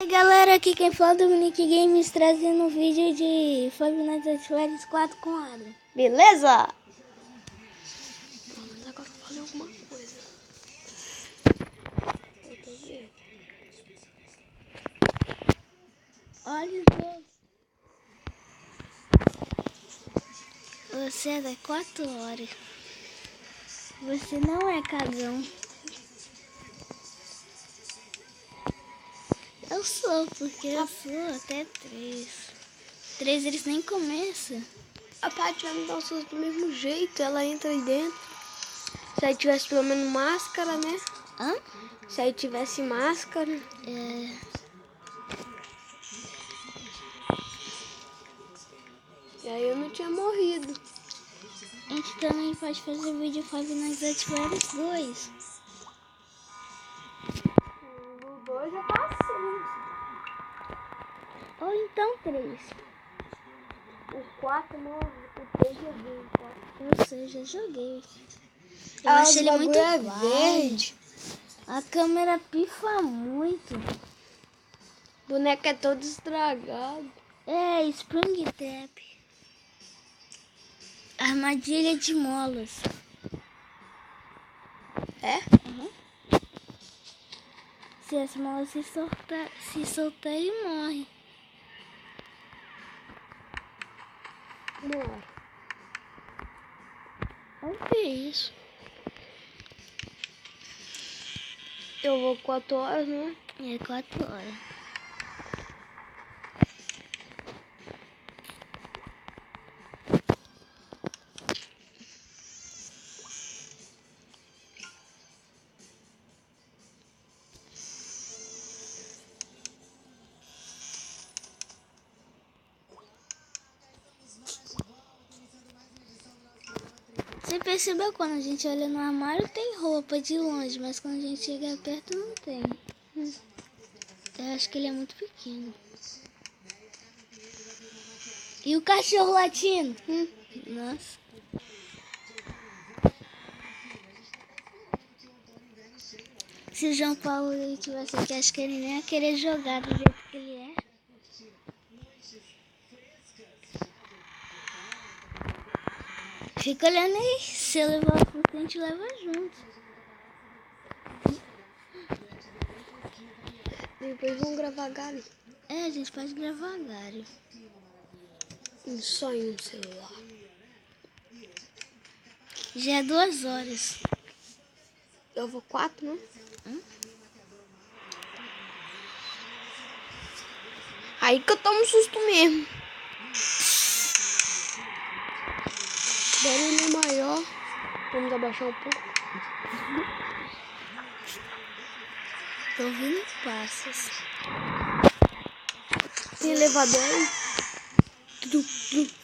Galera, aqui quem fala é o Dominique Games, trazendo um vídeo de Five Nights at Freddy's 4 com Adam. Beleza? Mas agora eu falei alguma coisa. Olha Deus. Você é da 4 horas. Você não é cagão. Eu sou, porque eu sou até 3. 3 eles nem começam. A Paty vai me dar o susto do mesmo jeito. Ela entra aí dentro. Se aí tivesse pelo menos máscara, né? Hã? Se aí tivesse máscara. E aí eu não tinha morrido. A gente também pode fazer vídeo Five Nights at Freddy's 2. O 2 já passou. Ou então 3. O 4 não. O 3 joguei. Eu sei, já joguei. Eu achei ele muito verde. A câmera pifa muito. O boneco é todo estragado. É, Spring Tap. Armadilha de molas. É? Uhum. Se as molas se soltar, ele morre. Não. O que é isso? Eu vou 4 horas, né? É 4 horas. Você percebeu quando a gente olha no armário tem roupa de longe, mas quando a gente chega perto não tem. Eu acho que ele é muito pequeno. E o cachorro latindo? Nossa. Se o João Paulo tivesse aqui, acho que ele nem ia querer jogar do jeito que ele é. Fica olhando aí, se eu levar o fruto, a gente leva junto. Depois vamos gravar Gary. É, a gente pode gravar Gary. Só em um celular. Já é 2 horas. Eu vou 4, né? Aí que eu tomo susto mesmo. Barulho maior. Vamos abaixar um pouco. Tô ouvindo passos. Tem elevador aí?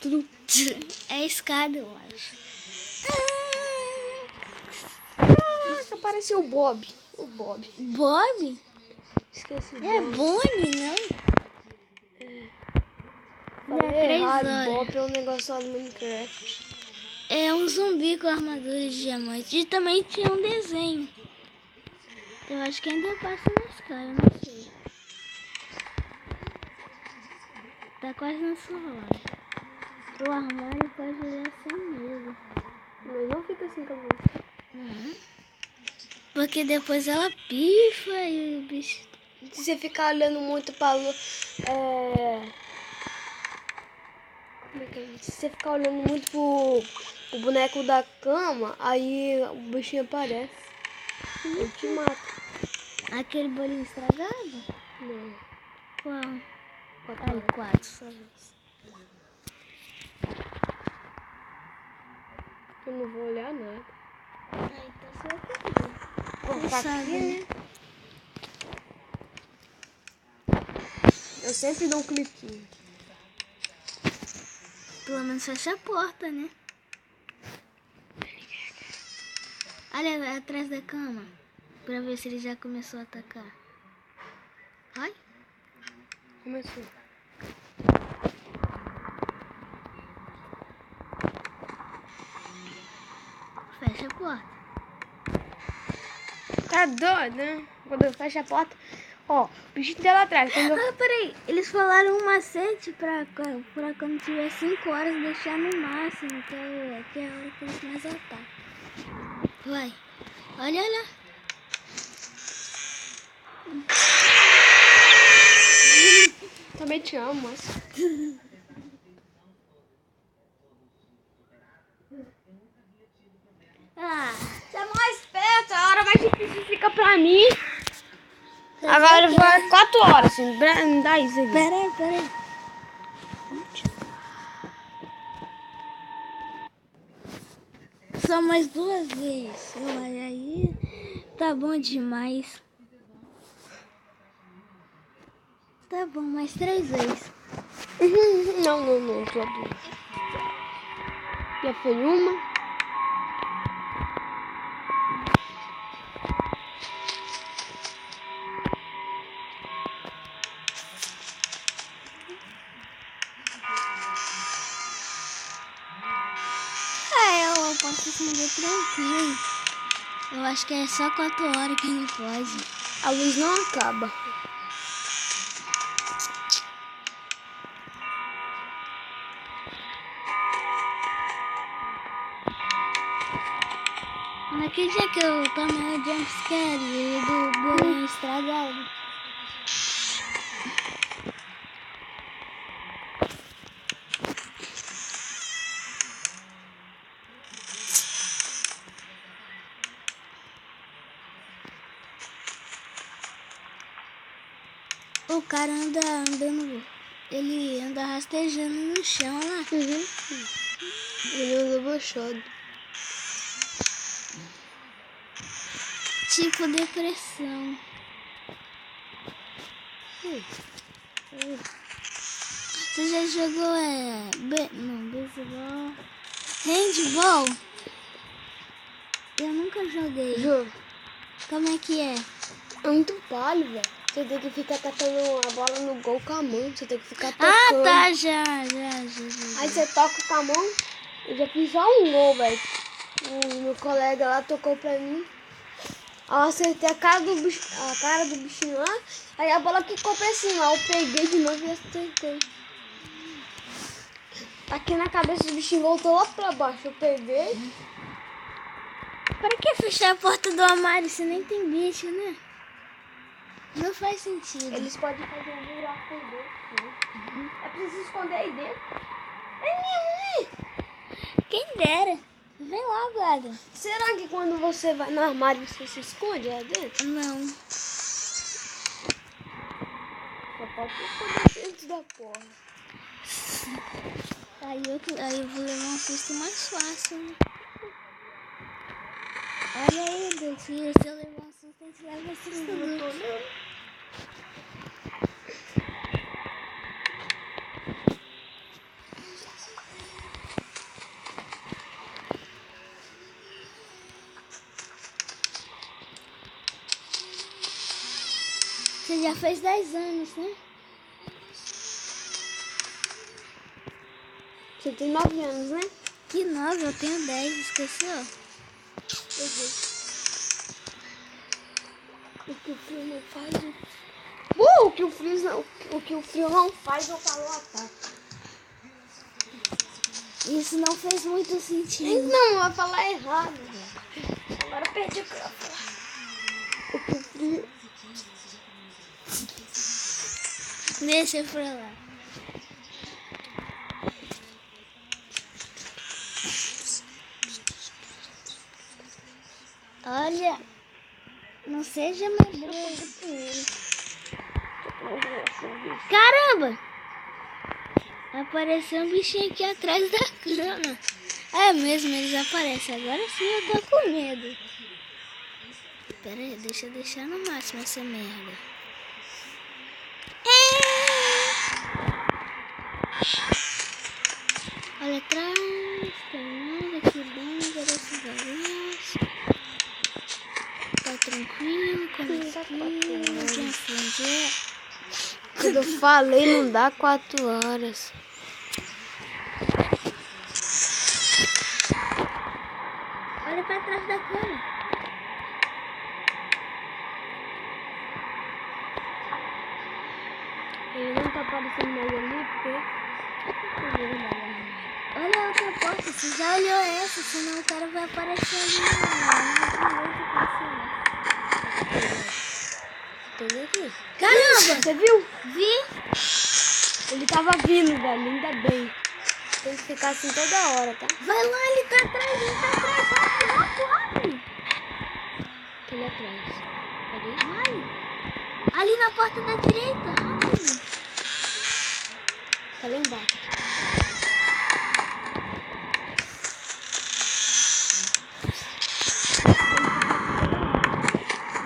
Tudo. É escada, eu acho. Ah, apareceu o Bob. O Bob. Bob? Esqueci o É Bob. Bonnie, não? Falei errado. horas. Bob é um negócio lá do Minecraft. É um zumbi com armadura de diamante. E também tinha um desenho. Eu acho que ainda passa na escada, não sei. Tá quase na sua hora. O armário pode olhar sem medo. Mas não fica assim com a música. Uhum. Porque depois ela pifa e o bicho... Se você ficar olhando muito pra lua, Como é que é? Se você ficar olhando muito pro boneco da cama, aí o bichinho aparece. Ele te mata. Aquele bolinho estragado? Não. Qual? Ai, 4 só. Eu não vou olhar nada. Ai, então você vai perder. Vou ficar sabe, aqui, né? Eu sempre dou um cliquinho. Pelo menos fecha a porta, né? Olha atrás da cama. Pra ver se ele já começou a atacar. Ai. Começou. Fecha a porta. Tá doido, né? Quando eu fecho a porta, Ó, o bichinho tá lá atrás. Quando eu... Ah, peraí. Eles falaram um macete pra quando tiver 5 horas deixar no máximo, que é a hora que eles mais atacam. Vai. Olha lá. Também te amo, mas... Ah, Você é mais perto, a hora mais difícil fica pra mim. tá Agora vendo? vai 4 horas, assim, dá isso aqui. Peraí. Só mais 2 vezes. Olha aí. Tá bom demais. Tá bom, mais 3 vezes. Não, tô abrindo. Já foi uma. Eu posso acender tranquilo. Eu acho que é só 4 horas que não pode. A luz não acaba. Naquele dia que eu tomei o jumpscare e do bolinho estragado. O cara anda andando, ele anda rastejando no chão lá. Ele anda baixado. Tipo depressão. Você já jogou beisebol? Handball? Eu nunca joguei. Juro. Como é que é? É muito palho, velho. Você tem que ficar tacando a bola no gol com a mão. Você tem que ficar Ah, tocando. tá, já. Aí você toca com a mão. Eu já fiz só um gol, velho. O meu colega lá tocou pra mim. Eu acertei a cara do bichinho lá. Aí a bola quicou pra cima. Eu peguei de novo e acertei. Aqui na cabeça do bichinho voltou lá pra baixo. Eu peguei. Para que fechar a porta do armário se nem tem bicho, né? Não faz sentido. Eles podem fazer um buraco aí dentro. É preciso esconder aí dentro. Quem dera. Vem lá, guarda. Será que quando você vai no armário você se esconde lá dentro? Não. Só pode se esconder dentro da porra. Aí eu vou levar um susto mais fácil, né? Olha aí, Edu, se eu levar um susto, a gente leva um susto duplo. Você já fez 10 anos, né? Você tem 9 anos, né? Que 9, eu tenho 10, esqueceu? O que o frio não faz, o que o frio não faz, eu falo ataque. Isso não fez muito sentido. Não, vai falar errado, velho. Agora eu perdi o que eu ia falar. O que o frio... Deixa eu pra lá. Olha, não seja medroso. Caramba! Apareceu um bichinho aqui atrás da cama. É mesmo, eles aparecem. Agora sim eu tô com medo. Pera aí, deixa eu deixar no máximo essa merda. Olha atrás, tem nada, que bom, graças a Deus. Tá tranquilo, conectinho, já fundiu. Quando eu falei, não dá 4 horas. Olha pra trás da cama. aparecendo mais ali, porque... Olha a outra porta, você já olhou essa, senão o cara vai aparecer ali. Tem aqui. Caramba! Você viu? Vi! Ele tava vindo, velho, ainda bem. Tem que ficar assim toda hora, tá? Vai lá, ele tá atrás, rápido, rápido! Tô ali atrás. Cadê? Vai! Ali na porta da direita, rápido! Tá lá embaixo.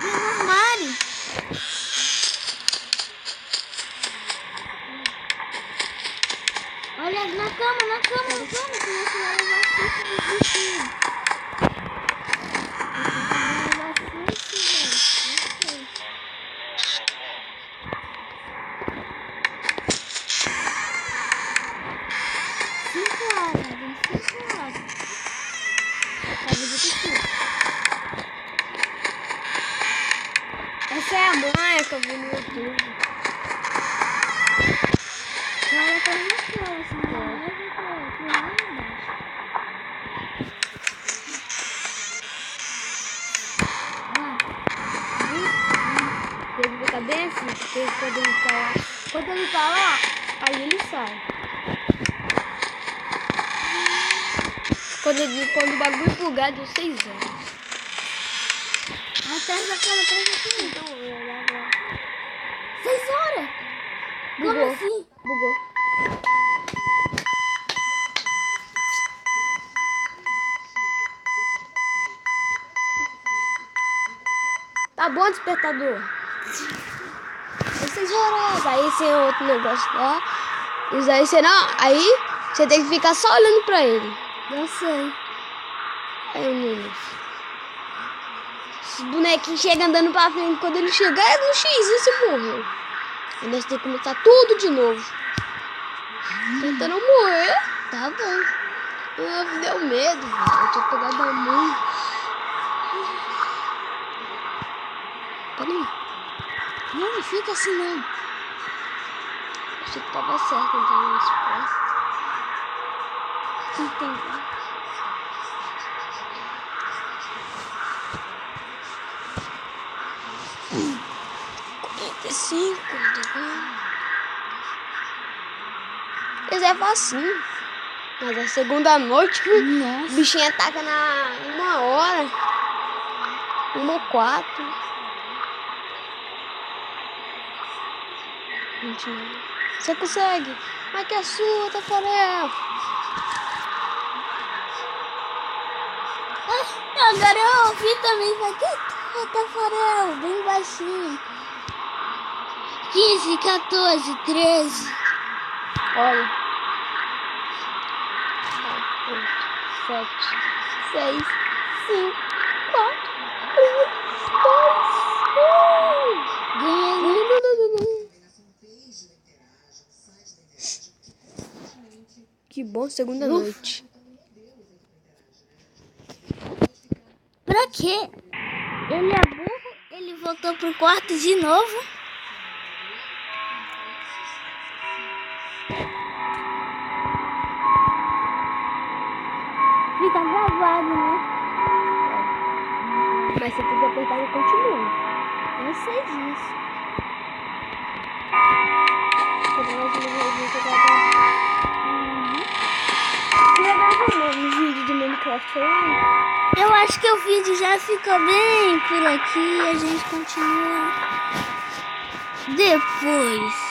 Vem no armário! Olha na cama, senão você vai levar susto do bichinho. Essa é a manha que eu vi no YouTube. Agora tá na escola, senão leva pro lá embaixo. Tem que ficar bem assim, porque quando ele tá lá, aí ele sai. Quando o bagulho bugar, deu 6 horas. Atrás da cama, atrás da cama. Então, eu agora. 6 horas? Como Bugou. assim? Bugou. Tá bom, despertador. 6 horas. Aí esse é outro negócio lá. Isso aí você não. Aí você tem que ficar só olhando pra ele. Eu sei. Aí o Nunes. Esse bonequinho chega andando pra frente. Quando ele chegar é no X e você morreu. Aí nós temos que começar tudo de novo. Tentando morrer. Tá bom. Me deu medo, velho. Eu tinha pegado a mão. Peraí. Não fica assim não. Achei que tava certo entrar nas costas. Entendi. Esse é facinho. Mas a segunda noite, o Nossa. bichinho ataca na 1h. 1h04. Mentira. Você consegue. Mas que é sua, Tafarel. Agora eu ouvi também. Vai que Tafarel, bem baixinho. 15, 14, 13. Olha. 7, 6, 5, 4, 3, 2, 1. Ganhei. Que bom, segunda noite. Pra quê? Ele é burro, ele voltou pro quarto de novo. Fica gravado, né? Mas você tem que apertar e continua. Eu sei disso. Quando nós vamos você vai gravar um vídeo de Minecraft aí? Eu acho que o vídeo já ficou bem por aqui. A gente continua depois.